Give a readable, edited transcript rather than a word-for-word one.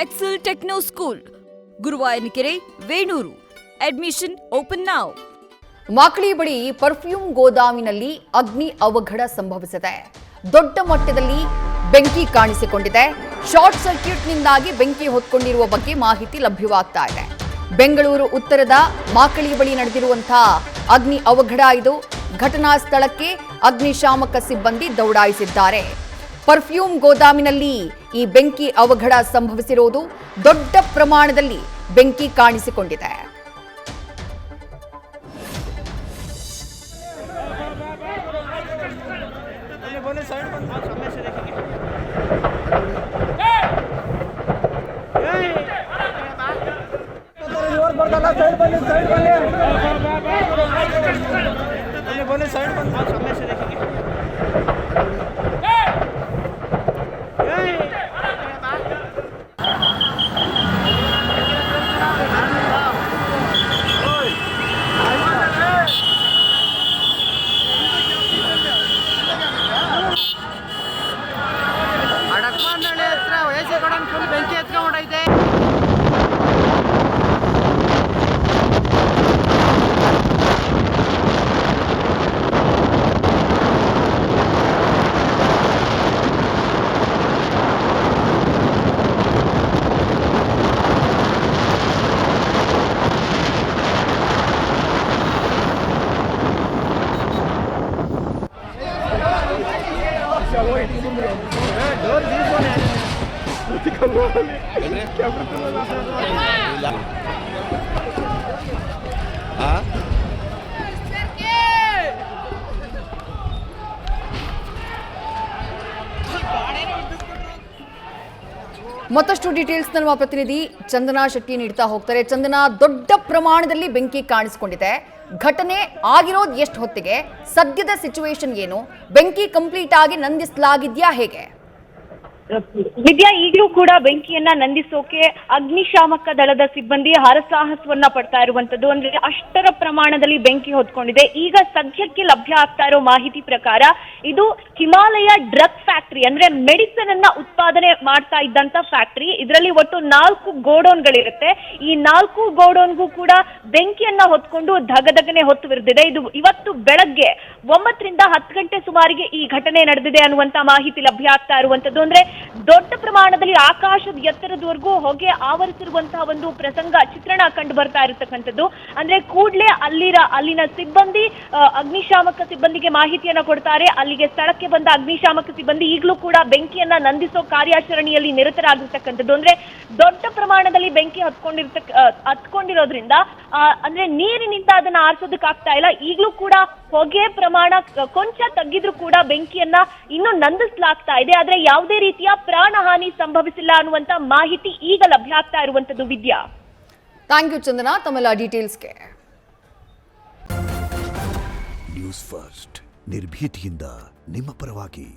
Excel Techno School, Guruvayanakere, Venur. Admission open now. Makali ಬಳಿ perfume ಗೋದಾಮಿನಲ್ಲಿ ಅಗ್ನಿ ಅವಘಡ ಸಂಭವಿಸಿದೆ. ದೊಡ್ಡ ಮಟ್ಟದಲ್ಲಿ ಬೆಂಕಿ ಕಾಣಿಸಿಕೊಂಡಿದೆ. ಶಾರ್ಟ್ ಸರ್ಕ್ಯೂಟ್ನಿಂದಾಗಿ ಬೆಂಕಿ ಹೊತ್ಕೊಂಡಿರುವ ಬಗ್ಗೆ ಮಾಹಿತಿ ಲಭ್ಯವಾಗ್ತಾ ಇದೆ. ಬೆಂಗಳೂರು ಉತ್ತರದ ಮಾಕಳಿ ಬಳಿ ನಡೆದಿರುವಂತಹ ಅಗ್ನಿ ಅವಘಡ ಇದು. ಘಟನಾ ಸ್ಥಳಕ್ಕೆ ಅಗ್ನಿಶಾಮಕ ಸಿಬ್ಬಂದಿ ದೌಡಾಯಿಸಿದ್ದಾರೆ. ಪರ್ಫ್ಯೂಮ್ ಗೋದಾಮಿನಲ್ಲಿ ಈ ಬೆಂಕಿ ಅವಘಡ ಸಂಭವಿಸಿರುವುದು. ದೊಡ್ಡ ಪ್ರಮಾಣದಲ್ಲಿ ಬೆಂಕಿ ಕಾಣಿಸಿಕೊಂಡಿದೆ. ಮತ್ತಷ್ಟು ಡೀಟೇಲ್ಸ್ ನಮ್ಮ ಪ್ರತಿನಿಧಿ ಚಂದನಾ ಶೆಟ್ಟಿ ನೀಡ್ತಾ ಹೋಗ್ತಾರೆ. ಚಂದನಾ, ದೊಡ್ಡ ಪ್ರಮಾಣದಲ್ಲಿ ಬೆಂಕಿ ಕಾಣಿಸಿಕೊಂಡಿದೆ. ಘಟನೆ ಆಗಿರೋದು ಎಷ್ಟು ಹೊತ್ತಿಗೆ? ಸದ್ಯದ ಸಿಚುವೇಶನ್ ಏನು? ಬೆಂಕಿ ಕಂಪ್ಲೀಟ್ ಆಗಿ ನಂದಿಸಲಾಗಿದ್ಯಾ ಹೇಗೆ? ವಿದ್ಯಾ, ಈಗಲೂ ಕೂಡ ಬೆಂಕಿಯನ್ನ ನಂದಿಸೋಕೆ ಅಗ್ನಿಶಾಮಕ ದಳದ ಸಿಬ್ಬಂದಿ ಹರಸಾಹಸವನ್ನ ಪಡ್ತಾ ಇರುವಂತದ್ದು. ಅಂದ್ರೆ ಅಷ್ಟರ ಪ್ರಮಾಣದಲ್ಲಿ ಬೆಂಕಿ ಹೊತ್ಕೊಂಡಿದೆ. ಈಗ ಸದ್ಯಕ್ಕೆ ಲಭ್ಯ ಆಗ್ತಾ ಇರೋ ಮಾಹಿತಿ ಪ್ರಕಾರ ಇದು ಹಿಮಾಲಯ ಡ್ರಗ್ ಫ್ಯಾಕ್ಟರಿ, ಅಂದ್ರೆ ಮೆಡಿಸಿನ್ ಅನ್ನ ಉತ್ಪಾದನೆ ಮಾಡ್ತಾ ಇದ್ದಂತ ಫ್ಯಾಕ್ಟರಿ. ಇದರಲ್ಲಿ ಒಟ್ಟು 4 ಗೋಡೌನ್ಗಳಿರುತ್ತೆ. ಈ 4 ಗೋಡೌನ್ಗೂ ಕೂಡ ಬೆಂಕಿಯನ್ನ ಹೊತ್ಕೊಂಡು ಧಗಧಗನೆ ಹೊತ್ತುವಿರಿದಿದೆ. ಇದು ಇವತ್ತು ಬೆಳಗ್ಗೆ 9 ರಿಂದ 10 ಗಂಟೆ ಸುಮಾರಿಗೆ ಈ ಘಟನೆ ನಡೆದಿದೆ ಅನ್ನುವಂತ ಮಾಹಿತಿ ಲಭ್ಯ ಆಗ್ತಾ ಇರುವಂತದ್ದು. ಅಂದ್ರೆ ದೊಡ್ಡ ಪ್ರಮಾಣದಲ್ಲಿ ಆಕಾಶದ ಎತ್ತರದವರೆಗೂ ಹೊಗೆ ಆವರಿಸಿರುವಂತಹ ಒಂದು ಪ್ರಸಂಗ ಚಿತ್ರಣ ಕಂಡು ಬರ್ತಾ ಇರತಕ್ಕಂಥದ್ದು. ಅಂದ್ರೆ ಕೂಡಲೇ ಅಲ್ಲಿನ ಸಿಬ್ಬಂದಿ ಅಗ್ನಿಶಾಮಕ ಸಿಬ್ಬಂದಿಗೆ ಮಾಹಿತಿಯನ್ನ ಕೊಡ್ತಾರೆ. ಅಲ್ಲಿಗೆ ಸ್ಥಳಕ್ಕೆ ಬಂದ ಅಗ್ನಿಶಾಮಕ ಸಿಬ್ಬಂದಿ ಈಗಲೂ ಕೂಡ ಬೆಂಕಿಯನ್ನ ನಂದಿಸೋ ಕಾರ್ಯಾಚರಣೆಯಲ್ಲಿ ನಿರತರಾಗಿರ್ತಕ್ಕಂಥದ್ದು. ಅಂದ್ರೆ ದೊಡ್ಡ ಪ್ರಮಾಣದಲ್ಲಿ ಬೆಂಕಿ ಹತ್ಕೊಂಡಿರೋದ್ರಿಂದ ಅಂದ್ರೆ ನೀರಿನಿಂದ ಅದನ್ನ ಆರಿಸೋದಕ್ಕಾಗ್ತಾ ಇಲ್ಲ. ಈಗಲೂ ಕೂಡ ಹೊಗೆ ಪ್ರಮಾಣ ಕೊಂಚ ತಗ್ಗಿದ್ರು ಕೂಡ ಬೆಂಕಿಯನ್ನ ಇನ್ನೂ ನಂದಿಸಲಾಗ್ತಾ ಇದೆ. ಆದ್ರೆ ಯಾವುದೇ ರೀತಿಯ ಪ್ರಾಣಹಾನಿ ಸಂಭವಿಸಿಲ್ಲ ಅನ್ನುವಂತ ಮಾಹಿತಿ ಈಗ ಲಭ್ಯ ಆಗ್ತಾ ಇರುವಂತದ್ದು. ವಿದ್ಯಾ, ಥ್ಯಾಂಕ್ ಯು ಚಂದನಾ ತಮ್ಮೆಲ್ಲ ಡೀಟೇಲ್ಸ್ಗೆ. ನ್ಯೂಸ್ ಫಸ್ಟ್ ನಿರ್ಭೀತಿಯಿಂದ ನಿಮ್ಮ ಪರವಾಗಿ.